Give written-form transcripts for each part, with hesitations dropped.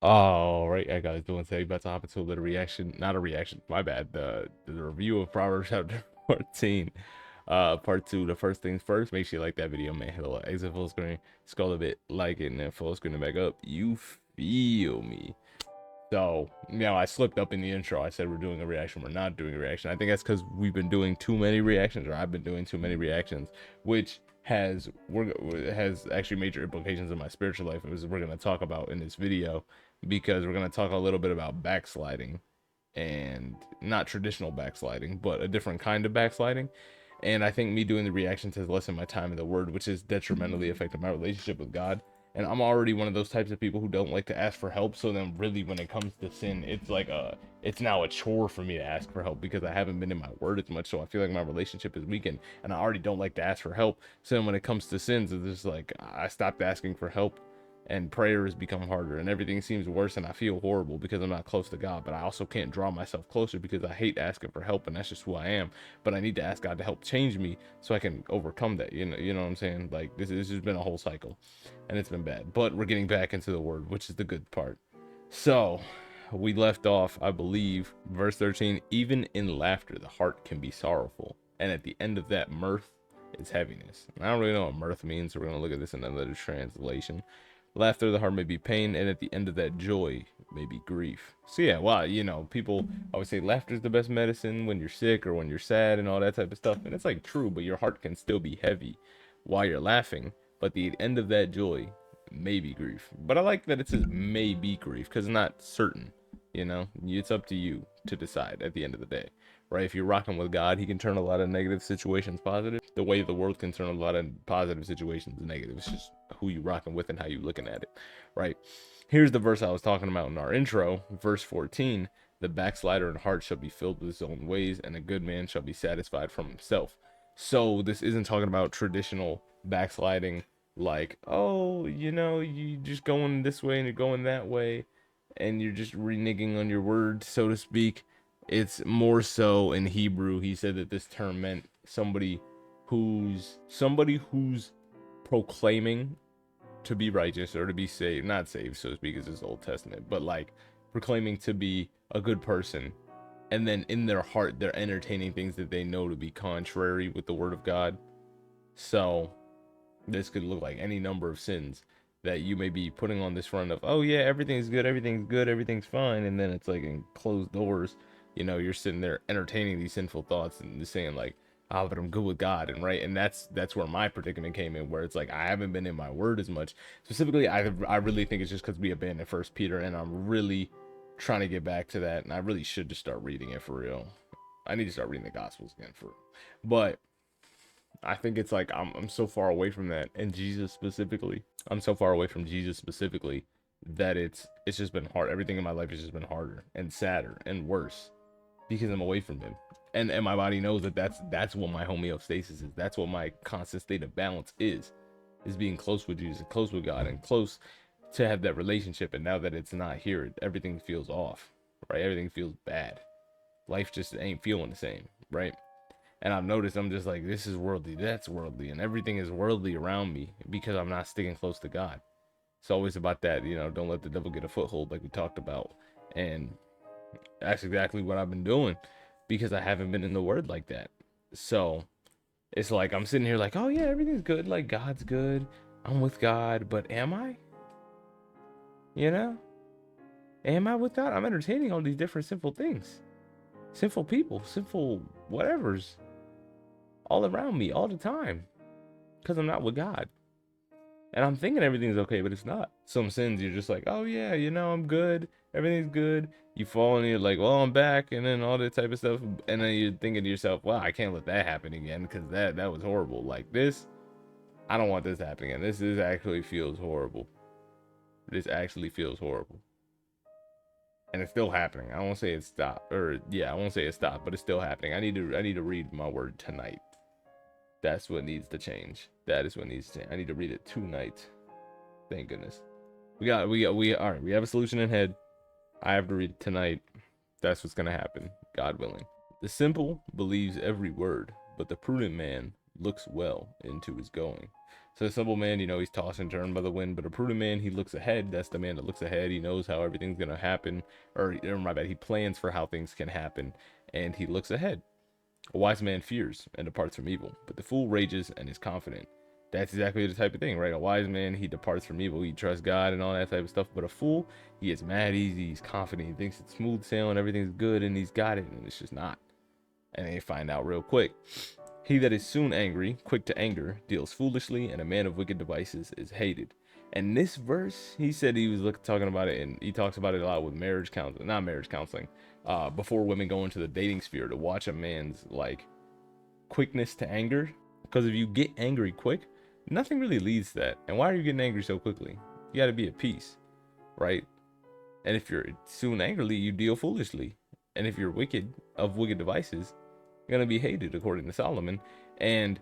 All right, I guys doing today. About to hop into a little reaction, not a reaction, my bad. The review of Proverbs chapter 14, part two. The first things first, make sure you like that video, man. Hit a little exit full screen, scroll a bit, like it, and then full screen it back up. You feel me? So, I slipped up in the intro. I said we're doing a reaction. We're not doing a reaction. I think that's because we've been doing too many reactions, or I've been doing too many reactions, which has actually major implications in my spiritual life, as we're going to talk about in this video, because we're going to talk a little bit about backsliding, and not traditional backsliding, but a different kind of backsliding. And I think me doing the reactions has lessened my time in the Word, which has detrimentally affected my relationship with God. And I'm already one of those types of people who don't like to ask for help. So then, really, when it comes to sin, it's now a chore for me to ask for help because I haven't been in my Word as much. So I feel like my relationship is weakened, and I already don't like to ask for help. So then, when it comes to sins, it's just like I stopped asking for help, and prayer has become harder, and everything seems worse, and I feel horrible because I'm not close to God. But I also can't draw myself closer because I hate asking for help, and that's just who I am. But I need to ask God to help change me so I can overcome that. You know what I'm saying? Like this has been a whole cycle, and it's been bad. But we're getting back into the Word, which is the good part. So we left off, I believe, verse 13. Even in laughter, the heart can be sorrowful, and at the end of that, mirth is heaviness. I don't really know what mirth means, so we're gonna look at this in another translation. Laughter of the heart may be pain, and at the end of that, joy may be grief. So yeah, well, people always say laughter is the best medicine when you're sick or when you're sad and all that type of stuff, and it's like true, but your heart can still be heavy while you're laughing. But the end of that joy may be grief. But I like that it says may be grief because it's not certain. It's up to you to decide at the end of the day, right? If you're rocking with God, He can turn a lot of negative situations positive. The way the world can turn a lot of positive situations negative. It's just who you rocking with and how you looking at it, right? Here's the verse I was talking about in our intro, verse 14. The backslider in heart shall be filled with his own ways, and a good man shall be satisfied from himself. So this isn't talking about traditional backsliding, like, oh, you just going this way and you're going that way, and you're just reneging on your word, so to speak. It's more so in Hebrew. He said that this term meant somebody who's proclaiming to be righteous or to be saved, not saved, so to speak, as is Old Testament, but like proclaiming to be a good person, and then in their heart they're entertaining things that they know to be contrary with the word of God. So this could look like any number of sins that you may be putting on this front of, oh yeah, everything's good, everything's good, everything's fine, and then it's like in closed doors, you're sitting there entertaining these sinful thoughts and just saying like, oh, but I'm good with God, and right, and that's where my predicament came in, where it's like I haven't been in my word as much. Specifically, I really think it's just because we abandoned First Peter, and I'm really trying to get back to that, and I really should just start reading it for real. I need to start reading the Gospels again for real. But I think it's like I'm so far away from that, and Jesus specifically. I'm so far away from Jesus specifically that it's just been hard. Everything in my life has just been harder and sadder and worse because I'm away from Him. And my body knows that that's what my homeostasis is. That's what my constant state of balance is being close with Jesus, close with God, and close to have that relationship. And now that it's not here, everything feels off, right? Everything feels bad. Life just ain't feeling the same, right? And I've noticed I'm just like, this is worldly, that's worldly, and everything is worldly around me because I'm not sticking close to God. It's always about that, don't let the devil get a foothold, like we talked about. And that's exactly what I've been doing because I haven't been in the word like that. So it's like I'm sitting here like, oh yeah, everything's good, like God's good, I'm with God, but am I? You know? Am I with God? I'm entertaining all these different sinful things, sinful people, sinful whatevers all around me all the time because I'm not with God. And I'm thinking everything's okay, but it's not. Some sins you're just like, oh yeah, I'm good, everything's good. You fall and you're like, well, I'm back, and then all that type of stuff. And then you're thinking to yourself, wow, I can't let that happen again because that was horrible. Like this, I don't want this happening again. This actually feels horrible. This actually feels horrible. And it's still happening. I won't say it stopped, or yeah, I won't say it stopped, but it's still happening. I need to read my word tonight. That's what needs to change. That is what needs to change. I need to read it tonight. Thank goodness. All right. We have a solution in head. I have to read it tonight. That's what's gonna happen, God willing. The simple believes every word, but the prudent man looks well into his going. So a simple man, he's tossed and turned by the wind, but a prudent man, he looks ahead. That's the man that looks ahead. He knows how everything's gonna happen, or my bad, he plans for how things can happen, and he looks ahead. A wise man fears and departs from evil, but the fool rages and is confident. That's exactly the type of thing, right? A wise man, he departs from evil. He trusts God and all that type of stuff. But a fool, he gets mad easy. He's confident. He thinks it's smooth sailing, everything's good, and he's got it, and it's just not. And they find out real quick. He that is soon angry, quick to anger, deals foolishly, and a man of wicked devices is hated. And this verse, he said he was talking about it, and he talks about it a lot with marriage counseling, not marriage counseling, before women go into the dating sphere, to watch a man's like quickness to anger. Because if you get angry quick, nothing really leads to that. And why are you getting angry so quickly? You got to be at peace, right? And if you're soon angrily, you deal foolishly. And if you're wicked, of wicked devices, you're gonna be hated, according to Solomon. And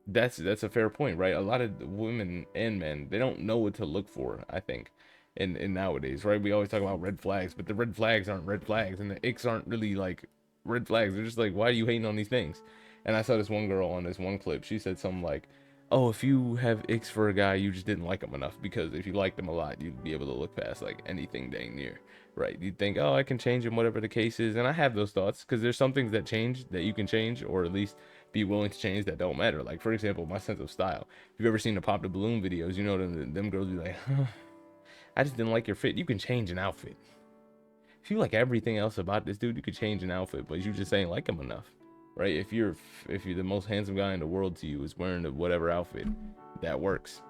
that's a fair point, right? A lot of women and men, they don't know what to look for, I think, in nowadays, right? We always talk about red flags, but the red flags aren't red flags, and the icks aren't really like red flags. They're just like, why are you hating on these things? And I saw this one girl on this one clip. She said something like, oh, if you have icks for a guy, you just didn't like him enough, because if you liked him a lot, you'd be able to look past like anything dang near, right? You'd think, oh, I can change him, whatever the case is. And I have those thoughts, because there's some things that change that you can change, or at least be willing to change, that don't matter. Like, for example, my sense of style. If you've ever seen the Pop the Balloon videos, you know them girls be like, huh, I just didn't like your fit. You can change an outfit. If you like everything else about this dude, you could change an outfit, but you just ain't like him enough, right? If you're the most handsome guy in the world to you is wearing whatever outfit, that works.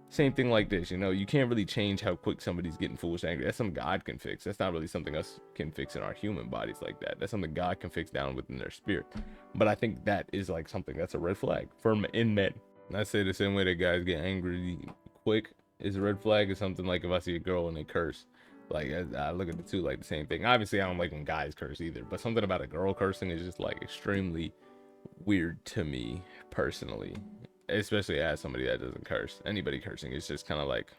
Same thing like this, you can't really change how quick somebody's getting foolish angry. That's something God can fix. That's not really something us can fix in our human bodies like that. That's something God can fix down within their spirit. But I think that is like something that's a red flag for in men. And I say the same way that guys get angry quick is a red flag. Is something like if I see a girl and they curse. Like, I look at the two like the same thing. Obviously, I don't like when guys curse either, but something about a girl cursing is just like extremely weird to me personally, especially as somebody that doesn't curse. Anybody cursing is just kind of like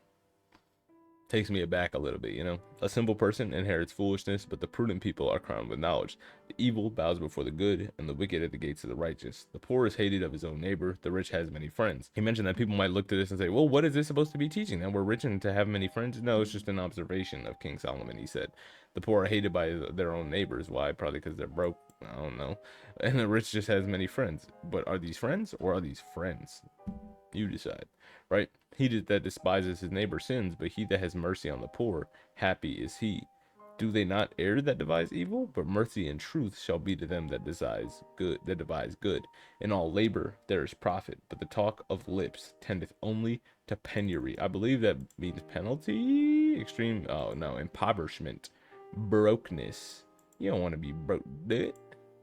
takes me aback a little bit. A simple person inherits foolishness, but the prudent people are crowned with knowledge. The evil bows before the good, and the wicked at the gates of the righteous. The poor is hated of his own neighbor, the rich has many friends. He mentioned that people might look to this and say, well, what is this supposed to be teaching? That we're rich and to have many friends? No, it's just an observation of King Solomon. He said, the poor are hated by their own neighbors. Why? Probably because they're broke. I don't know. And the rich just has many friends. But are these friends or are these friends? You decide, right? He that despises his neighbor sins, but he that has mercy on the poor, happy is he. Do they not err that devise evil? But mercy and truth shall be to them that devise good. In all labor there is profit, but the talk of lips tendeth only to penury. I believe that means penalty, extreme. Oh no, impoverishment, brokenness. You don't want to be broke, dude.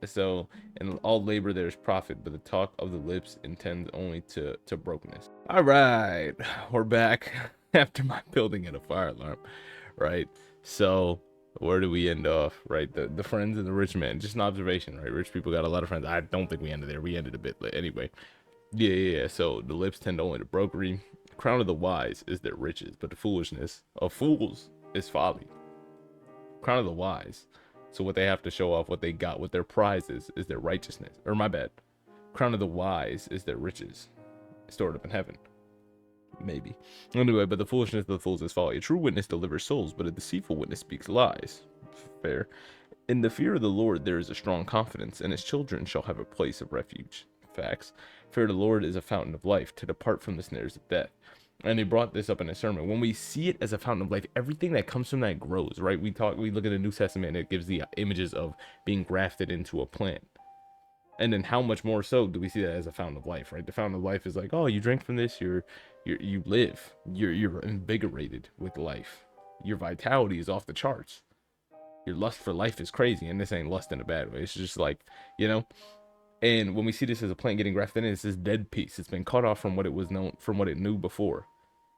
So in all labor there is profit, but the talk of the lips intends only to brokenness. All right, we're back after my building in a fire alarm, right? So where do we end off, right? The friends and the rich man. Just an observation, right? Rich people got a lot of friends. I don't think we ended there. We ended a bit late. Anyway, yeah. So the lips tend only to brokery. The crown of the wise is their riches, but the foolishness of fools is folly. Crown of the wise. So what they have to show off, what they got, what their prize is their righteousness. Or my bad. Crown of the wise is their riches, stored up in heaven. Maybe. Anyway, but the foolishness of the fools is folly. A true witness delivers souls, but a deceitful witness speaks lies. Fair. In the fear of the Lord there is a strong confidence, and his children shall have a place of refuge. Facts. Fear of the Lord is a fountain of life, to depart from the snares of death. And he brought this up in his sermon. When we see it as a fountain of life, everything that comes from that grows, right? We look at the New Testament, and it gives the images of being grafted into a plant. And then how much more so do we see that as a fountain of life, right? The fountain of life is like, oh, you drink from this, you live, you're invigorated with life. Your vitality is off the charts. Your lust for life is crazy, and this ain't lust in a bad way. It's just like, And when we see this as a plant getting grafted in, it's this dead piece. It's been cut off from what it knew before,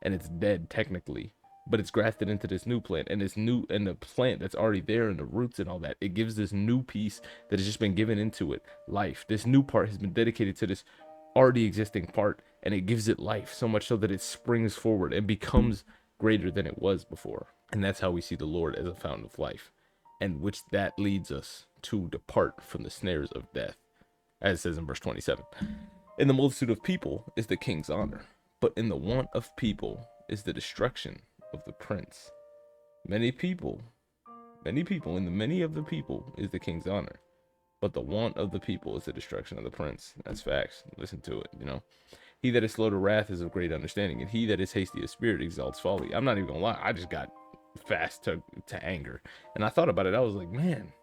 and it's dead technically, but it's grafted into this new plant, and the plant that's already there, and the roots and all that. It gives this new piece that has just been given into it life. This new part has been dedicated to this already existing part, and it gives it life so much so that it springs forward and becomes greater than it was before. And that's how we see the Lord as a fountain of life, and which that leads us to depart from the snares of death. As it says in verse 27, in the multitude of people is the king's honor, But in the want of people is the destruction of the prince. Many people, in the many of the people is the king's honor. But the want of the people is the destruction of the prince. That's facts. Listen to it, you know. He that is slow to wrath is of great understanding, and he that is hasty of spirit exalts folly. I'm not even gonna lie, I just got fast to anger. And I thought about it, I was like, man,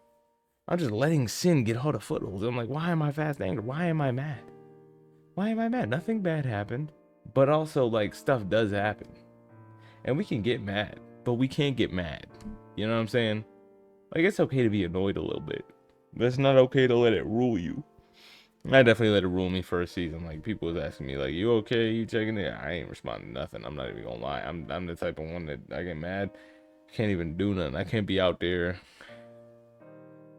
I'm just letting sin get hold of footholds. I'm like, why am I fast to anger? Why am I mad? Why am I mad? Nothing bad happened. But also, like, stuff does happen. And we can get mad, but we can't get mad. You know what I'm saying? Like, it's okay to be annoyed a little bit, but it's not okay to let it rule you. I definitely let it rule me for a season. Like, people was asking me, like, you okay? You checking it? I ain't responding to nothing. I'm not even gonna lie. I'm the type of one that I get mad, can't even do nothing. I can't be out there.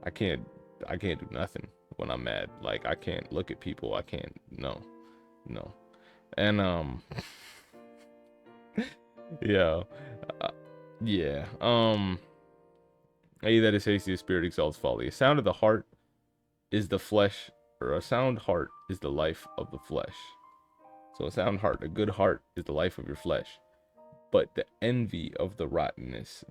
I can't do nothing when I'm mad. Like, I can't look at people. I can't. No. And yeah, yeah. He that is hasty of spirit exalts folly. A sound of the heart is the flesh, or a sound heart is the life of the flesh. So a sound heart, a good heart, is the life of your flesh. But envy is the rottenness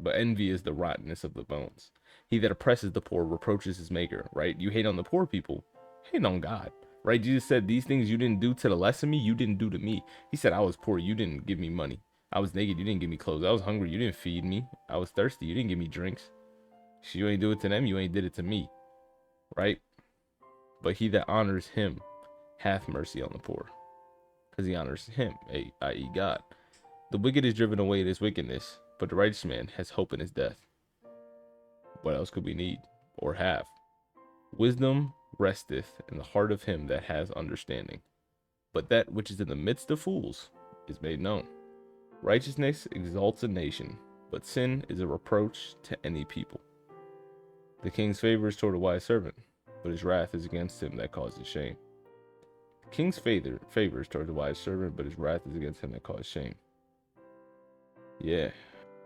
of the bones. He that oppresses the poor reproaches his maker, right? You hate on the poor people, hate on God, right? Jesus said, these things you didn't do to the less of me, you didn't do to me. He said, I was poor, you didn't give me money. I was naked, you didn't give me clothes. I was hungry, you didn't feed me. I was thirsty, you didn't give me drinks. So you ain't do it to them, you ain't did it to me, right? But he that honors him hath mercy on the poor, because he honors him, i.e. God. The wicked is driven away in his wickedness, but the righteous man has hope in his death. What else could we need or have? Wisdom resteth in the heart of him that has understanding, but that which is in the midst of fools is made known. Righteousness exalts a nation, but sin is a reproach to any people. The king's favor is toward a wise servant, but his wrath is against him that causes shame. The king's favor is toward the wise servant, but his wrath is against him that causes shame. Yeah.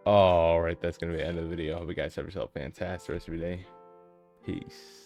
All right, that's going to be the end of the video. I hope you guys have yourself a fantastic rest of your day. Peace.